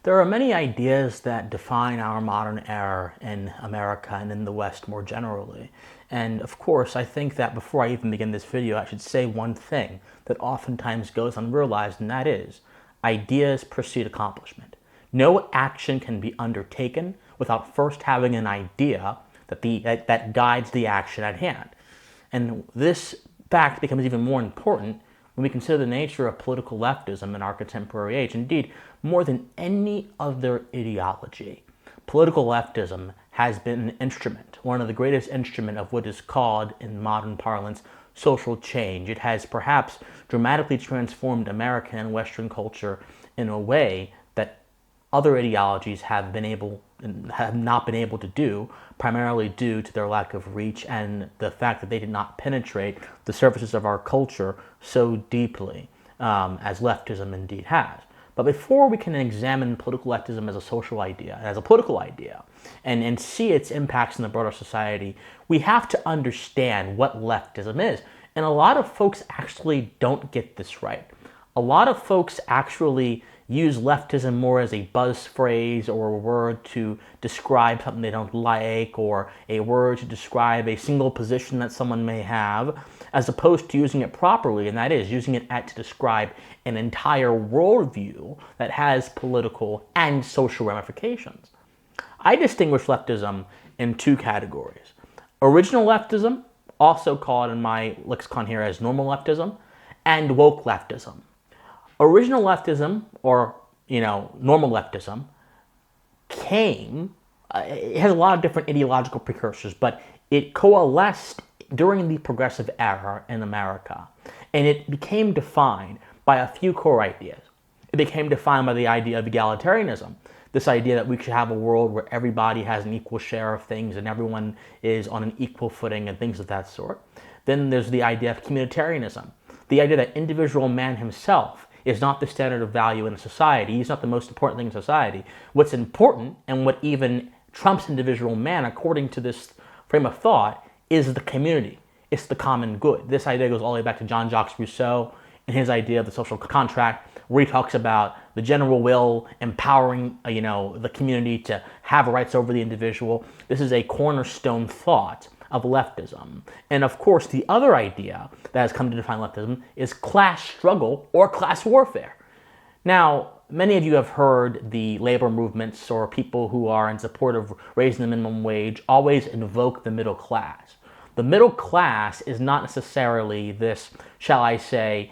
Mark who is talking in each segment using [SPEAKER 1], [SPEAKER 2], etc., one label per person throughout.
[SPEAKER 1] There are many ideas that define our modern era in America and in the West more generally. And of course, I think that before I even begin this video, I should say one thing that oftentimes goes unrealized, and that is, ideas precede accomplishment. No action can be undertaken without first having an idea that guides the action at hand. And this fact becomes even more important when we consider the nature of political leftism in our contemporary age. Indeed, more than any other ideology, political leftism has been an instrument, one of the greatest instruments of what is called, in modern parlance, social change. It has perhaps dramatically transformed American and Western culture in a way that other ideologies have not been able to do, primarily due to their lack of reach and the fact that they did not penetrate the surfaces of our culture so deeply as leftism indeed has. But before we can examine political leftism as a social idea, as a political idea, and see its impacts in the broader society, we have to understand what leftism is. And a lot of folks actually don't get this right. A lot of folks actually use leftism more as a buzz phrase or a word to describe something they don't like, or a word to describe a single position that someone may have, as opposed to using it properly, and that is using it to describe an entire worldview that has political and social ramifications. I distinguish leftism in two categories. Original leftism, also called in my lexicon here as normal leftism, and woke leftism. Original leftism, or normal leftism, it has a lot of different ideological precursors, but it coalesced during the progressive era in America, and it became defined by a few core ideas. It became defined by the idea of egalitarianism, this idea that we should have a world where everybody has an equal share of things and everyone is on an equal footing and things of that sort. Then there's the idea of communitarianism, the idea that individual man himself is not the standard of value in a society. He's not the most important thing in society. What's important, and what even trumps individual man, according to this frame of thought, is the community. It's the common good. This idea goes all the way back to Jean-Jacques Rousseau and his idea of the social contract, where he talks about the general will empowering, the community to have rights over the individual. This is a cornerstone thought of leftism. And of course, the other idea that has come to define leftism is class struggle or class warfare. Now, many of you have heard the labor movements or people who are in support of raising the minimum wage always invoke the middle class. The middle class is not necessarily this, shall I say,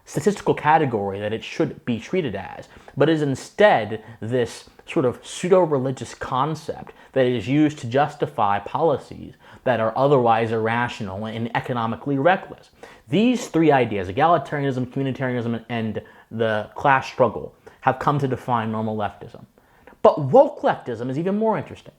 [SPEAKER 1] statistical category that it should be treated as, but is instead this sort of pseudo-religious concept that is used to justify policies that are otherwise irrational and economically reckless. These three ideas, egalitarianism, communitarianism, and the class struggle, have come to define normal leftism. But woke leftism is even more interesting,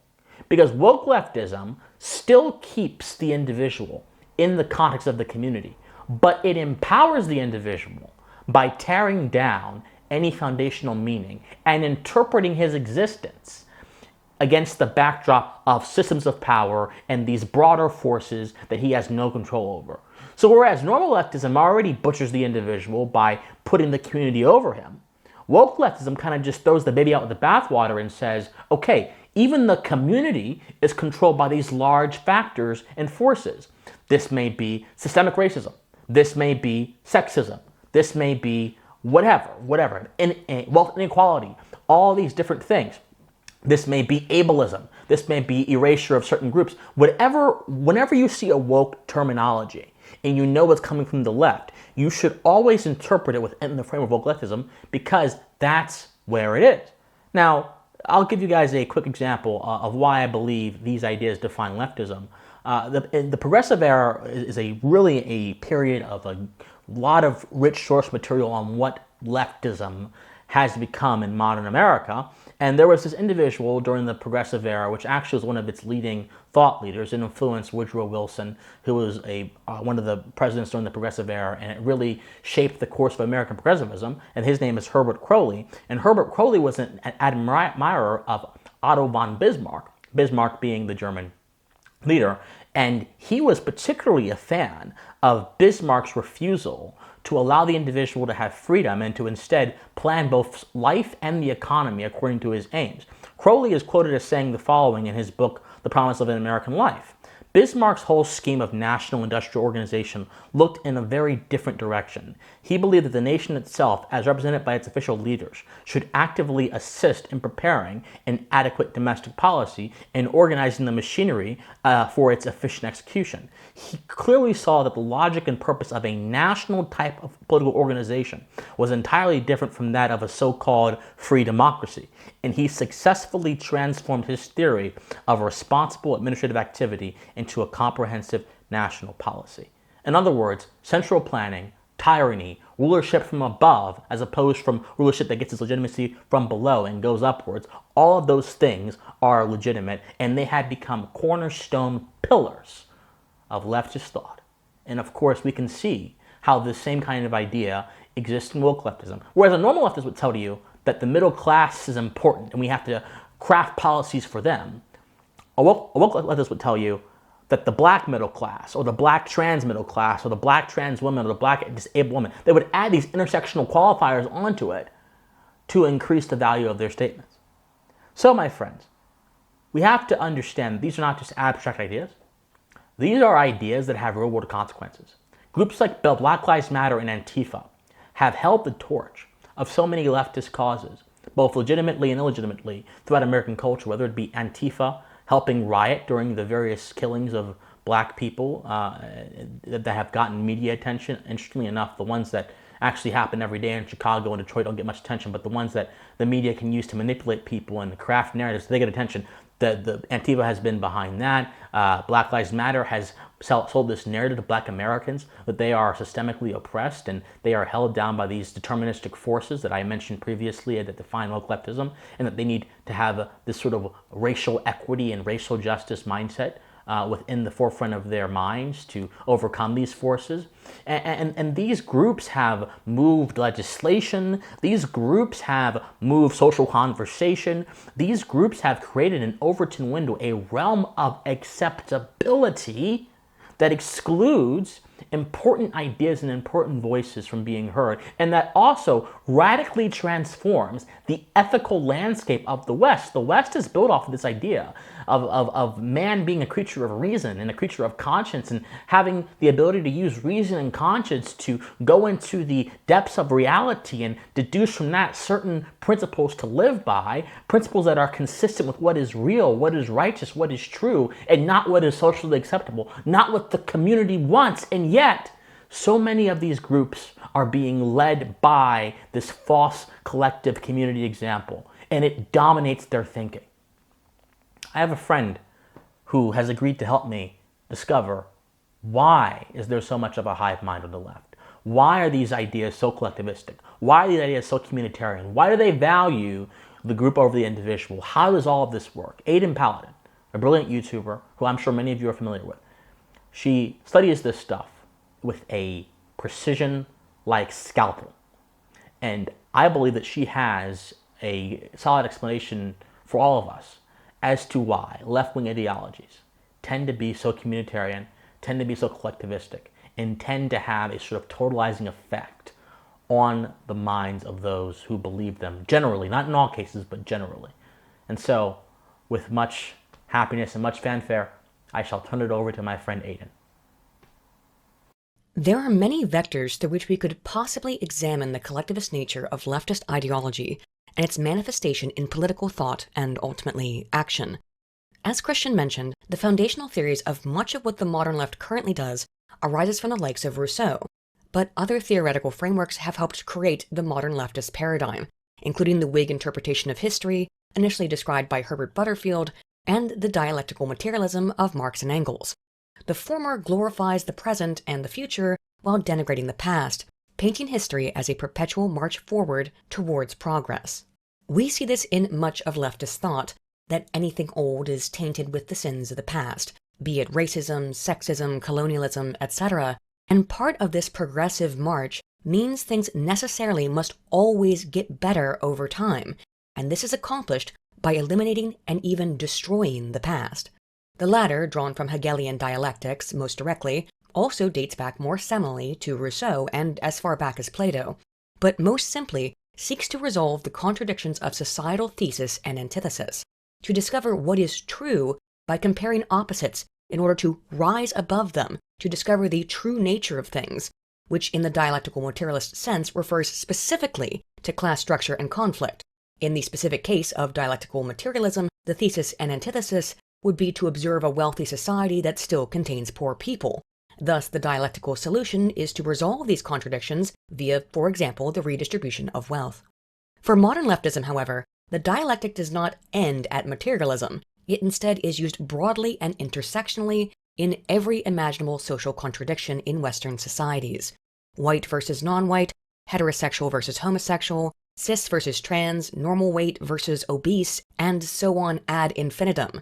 [SPEAKER 1] because woke leftism still keeps the individual in the context of the community, but it empowers the individual by tearing down any foundational meaning and interpreting his existence against the backdrop of systems of power and these broader forces that he has no control over. So whereas normal leftism already butchers the individual by putting the community over him, woke leftism kind of just throws the baby out with the bathwater and says, okay, even the community is controlled by these large factors and forces. This may be systemic racism. This may be sexism. This may be whatever, wealth inequality, all these different things. This may be ableism. This may be erasure of certain groups. Whenever you see a woke terminology and you know it's coming from the left, you should always interpret it within the frame of woke leftism, because that's where it is. Now, I'll give you guys a quick example of why I believe these ideas define leftism. The progressive era is really a period of a lot of rich source material on what leftism has become in modern America. And there was this individual during the progressive era, which actually was one of its leading thought leaders and influenced Woodrow Wilson, who was one of the presidents during the progressive era, and it really shaped the course of American progressivism. And his name is Herbert Croly. And Herbert Croly was an admirer of Otto von Bismarck, Bismarck being the German leader. And he was particularly a fan of Bismarck's refusal to allow the individual to have freedom and to instead plan both life and the economy according to his aims. Crowley is quoted as saying the following in his book, The Promise of an American Life. Bismarck's whole scheme of national industrial organization looked in a very different direction. He believed that the nation itself, as represented by its official leaders, should actively assist in preparing an adequate domestic policy and organizing the machinery for its efficient execution. He clearly saw that the logic and purpose of a national type of political organization was entirely different from that of a so-called free democracy, and he successfully transformed his theory of responsible administrative activity into a comprehensive national policy. In other words, central planning, tyranny, rulership from above, as opposed from rulership that gets its legitimacy from below and goes upwards, all of those things are legitimate, and they had become cornerstone pillars of leftist thought. And of course, we can see how this same kind of idea exists in woke leftism. Whereas a normal leftist would tell you that the middle class is important and we have to craft policies for them, a woke leftist would tell you that the black middle class, or the black trans middle class, or the black trans woman, or the black disabled woman, they would add these intersectional qualifiers onto it to increase the value of their statements. So, my friends, we have to understand these are not just abstract ideas. These are ideas that have real-world consequences. Groups like Black Lives Matter and Antifa have held the torch of so many leftist causes, both legitimately and illegitimately, throughout American culture, whether it be Antifa helping riot during the various killings of black people that have gotten media attention. Interestingly enough, the ones that actually happen every day in Chicago and Detroit don't get much attention, but the ones that the media can use to manipulate people and craft narratives, they get attention. The Antifa has been behind that. Black Lives Matter has sold this narrative to black Americans that they are systemically oppressed and they are held down by these deterministic forces that I mentioned previously that define woke leftism, and that they need to have this sort of racial equity and racial justice mindset within the forefront of their minds to overcome these forces. And these groups have moved legislation. These groups have moved social conversation. These groups have created an Overton window, a realm of acceptability that excludes important ideas and important voices from being heard, and that also radically transforms the ethical landscape of the West. The West is built off of this idea of man being a creature of reason and a creature of conscience, and having the ability to use reason and conscience to go into the depths of reality and deduce from that certain principles to live by, principles that are consistent with what is real, what is righteous, what is true, and not what is socially acceptable, not what the community wants. And yet, so many of these groups are being led by this false collective community example, and it dominates their thinking. I have a friend who has agreed to help me discover why is there so much of a hive mind on the left? Why are these ideas so collectivistic? Why are these ideas so communitarian? Why do they value the group over the individual? How does all of this work? Aydin Paladin, a brilliant YouTuber who I'm sure many of you are familiar with, she studies this stuff with a precision like scalpel. And I believe that she has a solid explanation for all of us as to why left-wing ideologies tend to be so communitarian, tend to be so collectivistic, and tend to have a sort of totalizing effect on the minds of those who believe them, generally, not in all cases, but generally. And so, with much happiness and much fanfare, I shall turn it over to my friend Aydin.
[SPEAKER 2] There are many vectors through which we could possibly examine the collectivist nature of leftist ideology and its manifestation in political thought and, ultimately, action. As Christian mentioned, the foundational theories of much of what the modern left currently does arises from the likes of Rousseau, but other theoretical frameworks have helped create the modern leftist paradigm, including the Whig interpretation of history, initially described by Herbert Butterfield, and the dialectical materialism of Marx and Engels. The former glorifies the present and the future while denigrating the past, painting history as a perpetual march forward towards progress. We see this in much of leftist thought, that anything old is tainted with the sins of the past, be it racism, sexism, colonialism, etc., and part of this progressive march means things necessarily must always get better over time, and this is accomplished by eliminating and even destroying the past. The latter, drawn from Hegelian dialectics most directly, also dates back more seminally to Rousseau and as far back as Plato, but most simply seeks to resolve the contradictions of societal thesis and antithesis, to discover what is true by comparing opposites in order to rise above them, to discover the true nature of things, which in the dialectical materialist sense refers specifically to class structure and conflict. In the specific case of dialectical materialism, the thesis and antithesis would be to observe a wealthy society that still contains poor people. Thus, the dialectical solution is to resolve these contradictions via, for example, the redistribution of wealth. For modern leftism, however, the dialectic does not end at materialism. It instead is used broadly and intersectionally in every imaginable social contradiction in Western societies. White versus non-white, heterosexual versus homosexual, cis versus trans, normal weight versus obese, and so on ad infinitum.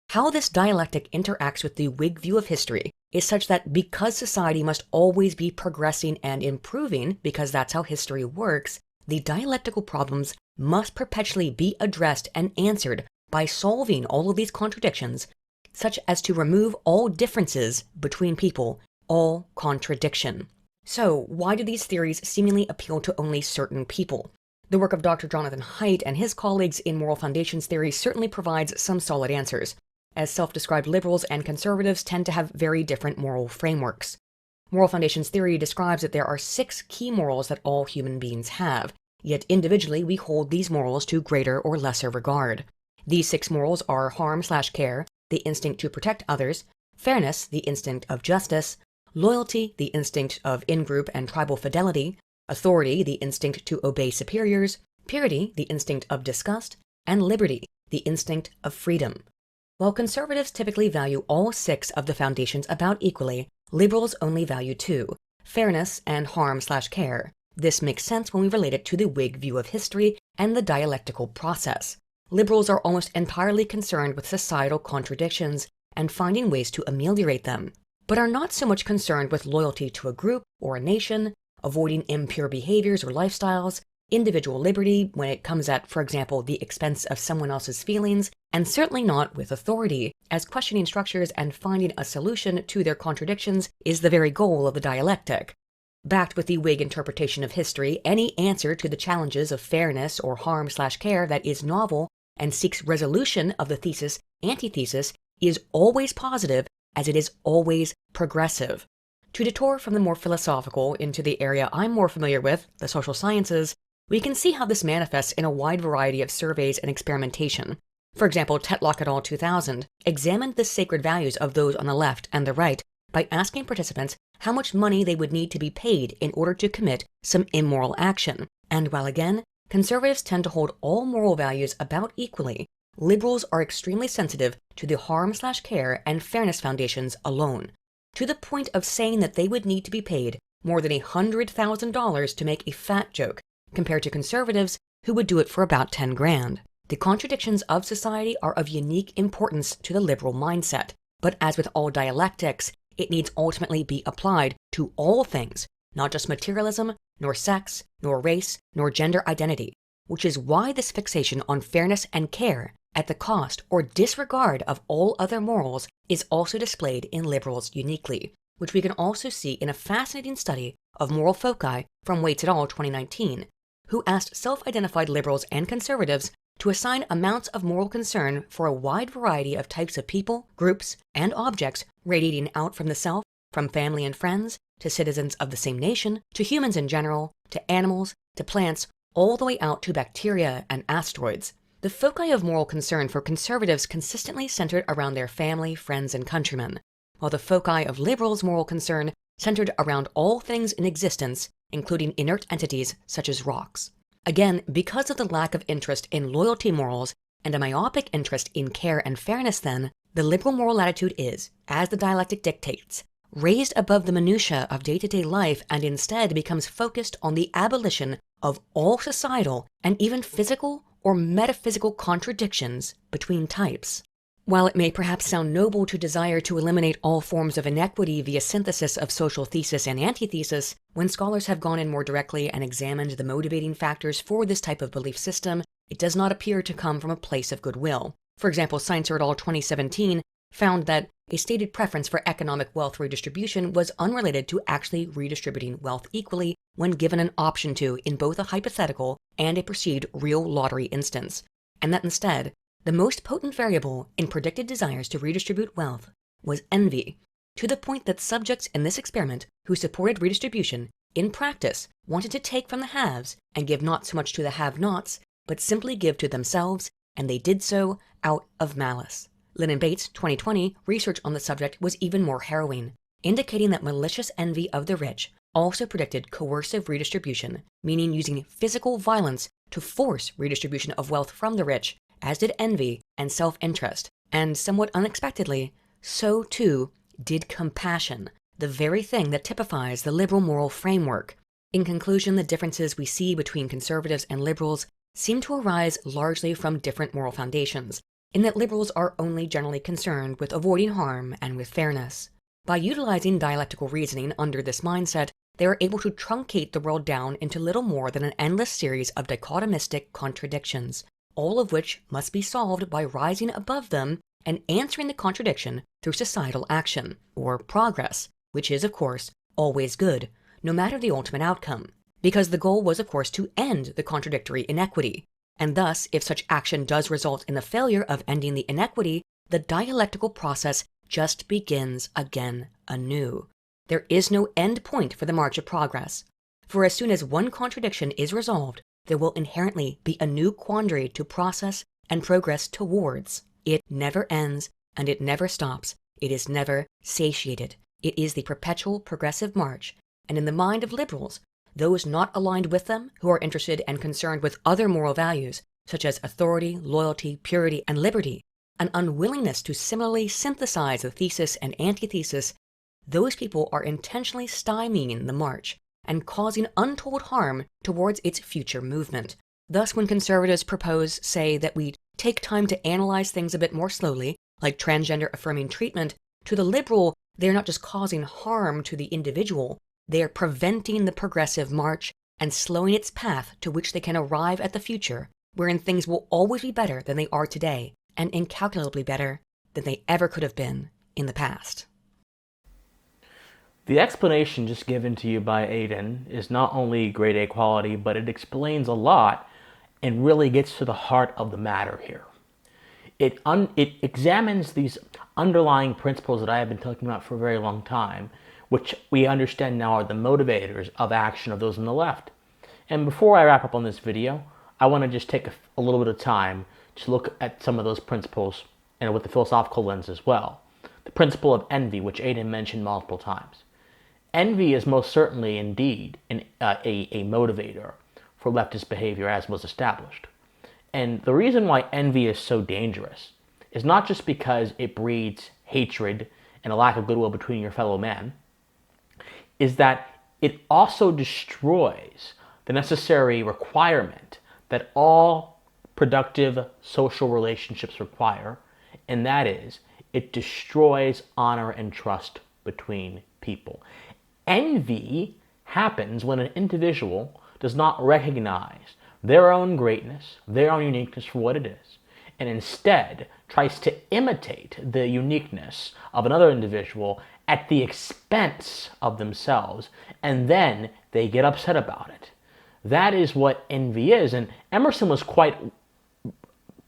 [SPEAKER 2] How this dialectic interacts with the Whig view of history is such that because society must always be progressing and improving, because that's how history works, the dialectical problems must perpetually be addressed and answered by solving all of these contradictions, such as to remove all differences between people, all contradiction. So, why do these theories seemingly appeal to only certain people? The work of Dr. Jonathan Haidt and his colleagues in moral foundations theory certainly provides some solid answers, as self-described liberals and conservatives tend to have very different moral frameworks. Moral foundations theory describes that there are 6 key morals that all human beings have, yet individually we hold these morals to greater or lesser regard. These 6 morals are harm/care, the instinct to protect others; fairness, the instinct of justice; loyalty, the instinct of in-group and tribal fidelity; authority, the instinct to obey superiors; purity, the instinct of disgust; and liberty, the instinct of freedom. While conservatives typically value all 6 of the foundations about equally, liberals only value 2, fairness and harm/care. This makes sense when we relate it to the Whig view of history and the dialectical process. Liberals are almost entirely concerned with societal contradictions and finding ways to ameliorate them, but are not so much concerned with loyalty to a group or a nation, avoiding impure behaviors or lifestyles, individual liberty when it comes at, for example, the expense of someone else's feelings, and certainly not with authority, as questioning structures and finding a solution to their contradictions is the very goal of the dialectic. Backed with the Whig interpretation of history, any answer to the challenges of fairness or harm/care that is novel and seeks resolution of the thesis-antithesis is always positive, as it is always progressive. To detour from the more philosophical into the area I'm more familiar with, the social sciences, we can see how this manifests in a wide variety of surveys and experimentation. For example, Tetlock et al. 2000 examined the sacred values of those on the left and the right by asking participants how much money they would need to be paid in order to commit some immoral action. And while again, conservatives tend to hold all moral values about equally, liberals are extremely sensitive to the harm/care and fairness foundations alone, to the point of saying that they would need to be paid more than $100,000 to make a fat joke, compared to conservatives who would do it for about 10 grand. The contradictions of society are of unique importance to the liberal mindset, but as with all dialectics, it needs ultimately be applied to all things, not just materialism, nor sex, nor race, nor gender identity, which is why this fixation on fairness and care at the cost or disregard of all other morals is also displayed in liberals uniquely, which we can also see in a fascinating study of moral foci from Waits et al. 2019, who asked self-identified liberals and conservatives to assign amounts of moral concern for a wide variety of types of people, groups, and objects radiating out from the self, from family and friends, to citizens of the same nation, to humans in general, to animals, to plants, all the way out to bacteria and asteroids. The foci of moral concern for conservatives consistently centered around their family, friends, and countrymen, while the foci of liberals' moral concern centered around all things in existence, including inert entities such as rocks. Again, because of the lack of interest in loyalty morals and a myopic interest in care and fairness then, the liberal moral attitude is, as the dialectic dictates, raised above the minutiae of day-to-day life and instead becomes focused on the abolition of all societal and even physical or metaphysical contradictions between types. While it may perhaps sound noble to desire to eliminate all forms of inequity via synthesis of social thesis and antithesis, when scholars have gone in more directly and examined the motivating factors for this type of belief system, it does not appear to come from a place of goodwill. For example, Science et al. 2017 found that a stated preference for economic wealth redistribution was unrelated to actually redistributing wealth equally when given an option to in both a hypothetical and a perceived real lottery instance, and that instead, the most potent variable in predicted desires to redistribute wealth was envy, to the point that subjects in this experiment who supported redistribution, in practice, wanted to take from the haves and give not so much to the have-nots, but simply give to themselves, and they did so out of malice. Lynn and Bates' 2020 research on the subject was even more harrowing, indicating that malicious envy of the rich also predicted coercive redistribution, meaning using physical violence to force redistribution of wealth from the rich, as did envy and self-interest, and somewhat unexpectedly, so too did compassion, the very thing that typifies the liberal moral framework. In conclusion, the differences we see between conservatives and liberals seem to arise largely from different moral foundations, in that liberals are only generally concerned with avoiding harm and with fairness. By utilizing dialectical reasoning under this mindset, they are able to truncate the world down into little more than an endless series of dichotomistic contradictions, all of which must be solved by rising above them and answering the contradiction through societal action, or progress, which is, of course, always good, no matter the ultimate outcome, because the goal was, of course, to end the contradictory inequity. And thus, if such action does result in the failure of ending the inequity, the dialectical process just begins again anew. There is no end point for the march of progress, for as soon as one contradiction is resolved, there will inherently be a new quandary to process and progress towards. It never ends, and it never stops. It is never satiated. It is the perpetual progressive march, and in the mind of liberals, those not aligned with them, who are interested and concerned with other moral values, such as authority, loyalty, purity, and liberty, an unwillingness to similarly synthesize the thesis and antithesis, those people are intentionally stymieing the march and causing untold harm towards its future movement. Thus, when conservatives propose, say, that we take time to analyze things a bit more slowly, like transgender affirming treatment, to the liberal, they are not just causing harm to the individual, they are preventing the progressive march and slowing its path to which they can arrive at the future, wherein things will always be better than they are today, and incalculably better than they ever could have been in the past.
[SPEAKER 1] The explanation just given to you by Aydin is not only grade A quality, but it explains a lot and really gets to the heart of the matter here. It examines these underlying principles that I have been talking about for a very long time, which we understand now are the motivators of action of those on the left. And before I wrap up on this video, I want to just take a little bit of time to look at some of those principles and with the philosophical lens as well. The principle of envy, which Aydin mentioned multiple times. Envy is most certainly indeed a motivator for leftist behavior, as was established. And the reason why envy is so dangerous is not just because it breeds hatred and a lack of goodwill between your fellow man, is that it also destroys the necessary requirement that all productive social relationships require, and that is, it destroys honor and trust between people. Envy happens when an individual does not recognize their own greatness, their own uniqueness for what it is, and instead tries to imitate the uniqueness of another individual at the expense of themselves, and then they get upset about it. That is what envy is, and Emerson was quite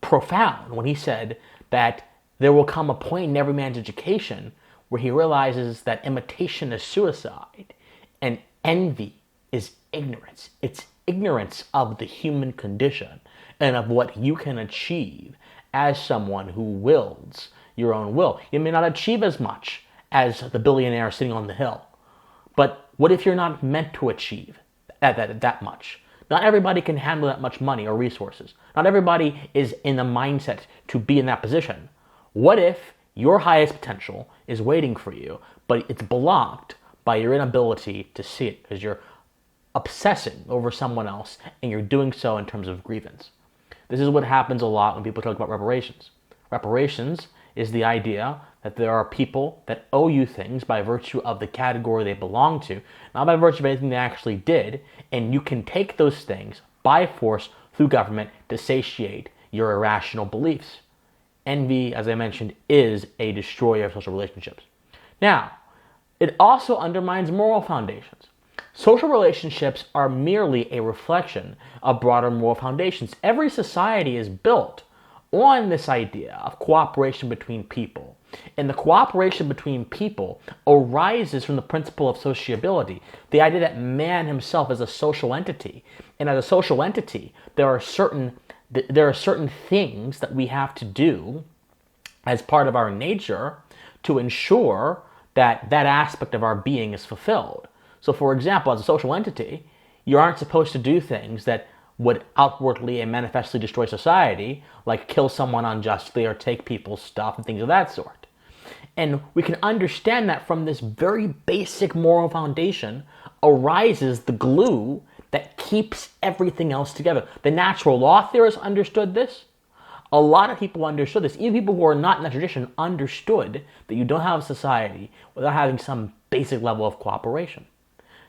[SPEAKER 1] profound when he said that there will come a point in every man's education where he realizes that imitation is suicide, and envy is ignorance. It's ignorance of the human condition and of what you can achieve as someone who wills your own will. You may not achieve as much as the billionaire sitting on the hill, but what if you're not meant to achieve that much? Not everybody can handle that much money or resources. Not everybody is in the mindset to be in that position. What if your highest potential is waiting for you, but it's blocked by your inability to see it because you're obsessing over someone else and you're doing so in terms of grievance? This is what happens a lot when people talk about reparations. Reparations is the idea that there are people that owe you things by virtue of the category they belong to, not by virtue of anything they actually did, and you can take those things by force through government to satiate your irrational beliefs. Envy, as I mentioned, is a destroyer of social relationships. Now, it also undermines moral foundations. Social relationships are merely a reflection of broader moral foundations. Every society is built on this idea of cooperation between people. And the cooperation between people arises from the principle of sociability, the idea that man himself is a social entity. And as a social entity, there are certain things that we have to do as part of our nature to ensure that that aspect of our being is fulfilled. So for example, as a social entity, you aren't supposed to do things that would outwardly and manifestly destroy society, like kill someone unjustly or take people's stuff and things of that sort. And we can understand that from this very basic moral foundation arises the glue that keeps everything else together. The natural law theorists understood this. A lot of people understood this. Even people who are not in that tradition understood that you don't have a society without having some basic level of cooperation.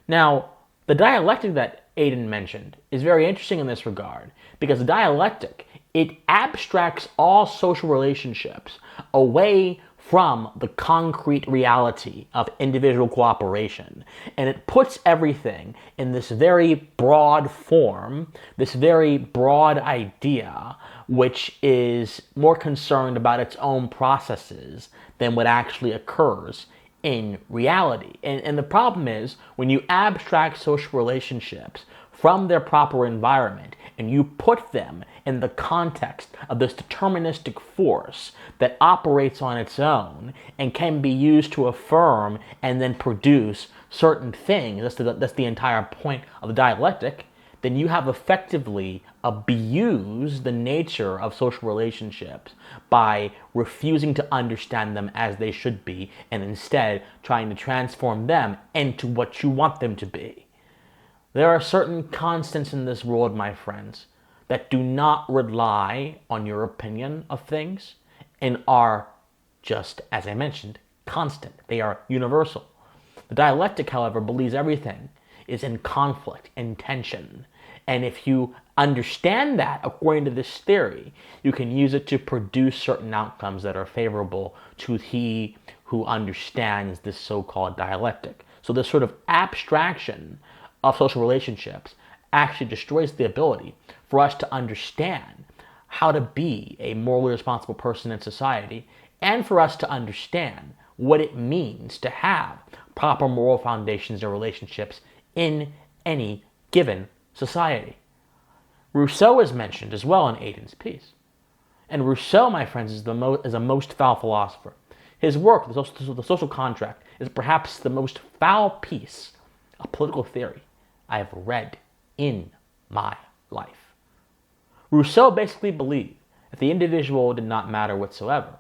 [SPEAKER 1] Now, the dialectic that Aydin mentioned is very interesting in this regard, because the dialectic, it abstracts all social relationships away from the concrete reality of individual cooperation, and it puts everything in this very broad form, this very broad idea, which is more concerned about its own processes than what actually occurs in reality. And the problem is, when you abstract social relationships from their proper environment and you put them in the context of this deterministic force that operates on its own and can be used to affirm and then produce certain things, that's the entire point of the dialectic, then you have effectively abused the nature of social relationships by refusing to understand them as they should be and instead trying to transform them into what you want them to be. There are certain constants in this world, my friends, that do not rely on your opinion of things and are just, as I mentioned, constant. They are universal. The dialectic, however, believes everything is in conflict, in tension. And if you understand that according to this theory, you can use it to produce certain outcomes that are favorable to he who understands this so-called dialectic. So this sort of abstraction of social relationships actually destroys the ability for us to understand how to be a morally responsible person in society, and for us to understand what it means to have proper moral foundations and relationships in any given society. Rousseau is mentioned as well in Aydin's piece. And Rousseau, my friends, is a most foul philosopher. His work, The Social Contract, is perhaps the most foul piece of political theory I have read in my life. Rousseau basically believed that the individual did not matter whatsoever,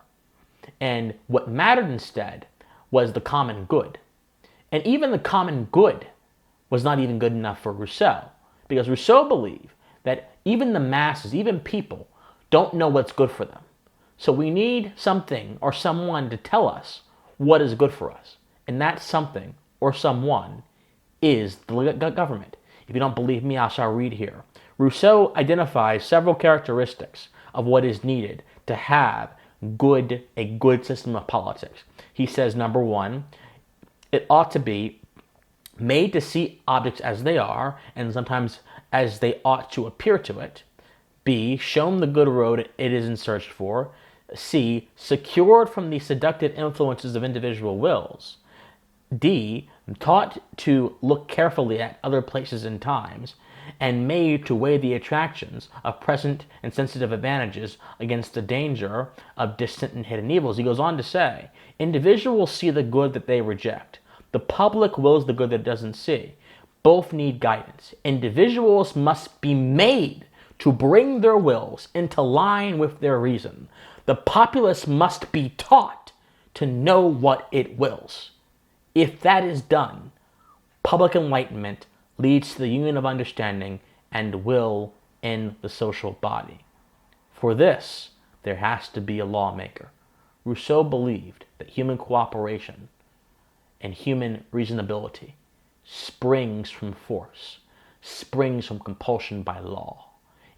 [SPEAKER 1] and what mattered instead was the common good. And even the common good was not even good enough for Rousseau, because Rousseau believed that even the masses, even people, don't know what's good for them. So we need something or someone to tell us what is good for us. And that something or someone is the government. If you don't believe me, I shall read here. Rousseau identifies several characteristics of what is needed to have a good system of politics. He says, number one, it ought to be made to see objects as they are, and sometimes as they ought to appear to it. B, shown the good road it is in search for. C, secured from the seductive influences of individual wills. D, taught to look carefully at other places and times, and made to weigh the attractions of present and sensitive advantages against the danger of distant and hidden evils. He goes on to say, individuals see the good that they reject. The public wills the good that it doesn't see. Both need guidance. Individuals must be made to bring their wills into line with their reason. The populace must be taught to know what it wills. If that is done, public enlightenment leads to the union of understanding and will in the social body. For this, there has to be a lawmaker. Rousseau believed that human cooperation and human reasonability springs from force, springs from compulsion by law.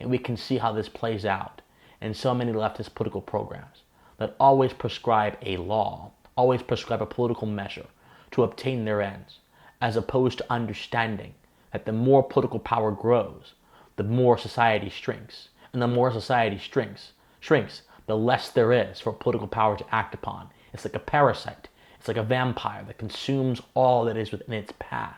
[SPEAKER 1] And we can see how this plays out in so many leftist political programs. that always prescribe a law, always prescribe a political measure to obtain their ends, as opposed to understanding that the more political power grows, the more society shrinks. And the more society shrinks, the less there is for political power to act upon. It's like a parasite. It's like a vampire that consumes all that is within its path.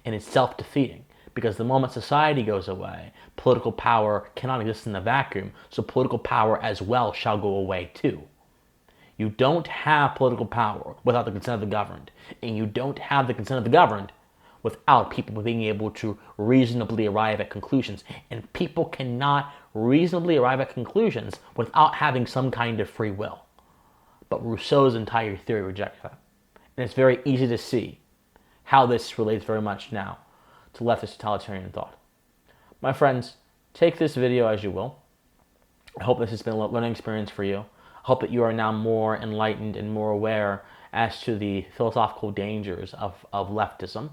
[SPEAKER 1] And it's self-defeating, because the moment society goes away, political power cannot exist in a vacuum, so political power as well shall go away too. You don't have political power without the consent of the governed, and you don't have the consent of the governed without people being able to reasonably arrive at conclusions. And people cannot reasonably arrive at conclusions without having some kind of free will. But Rousseau's entire theory rejects that. And it's very easy to see how this relates very much now to leftist totalitarian thought. My friends, take this video as you will. I hope this has been a learning experience for you. I hope that you are now more enlightened and more aware as to the philosophical dangers of leftism.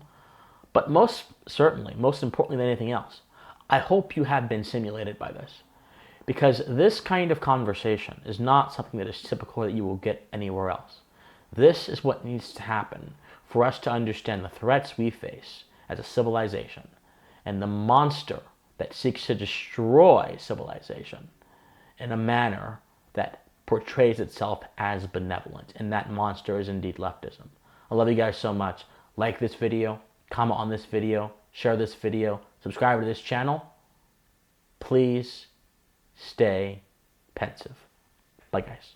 [SPEAKER 1] But most certainly, most importantly than anything else, I hope you have been stimulated by this. Because this kind of conversation is not something that is typical that you will get anywhere else. This is what needs to happen for us to understand the threats we face as a civilization and the monster that seeks to destroy civilization in a manner that portrays itself as benevolent. And that monster is indeed leftism. I love you guys so much. Like this video, comment on this video, share this video, subscribe to this channel. Please stay pensive. Bye, guys.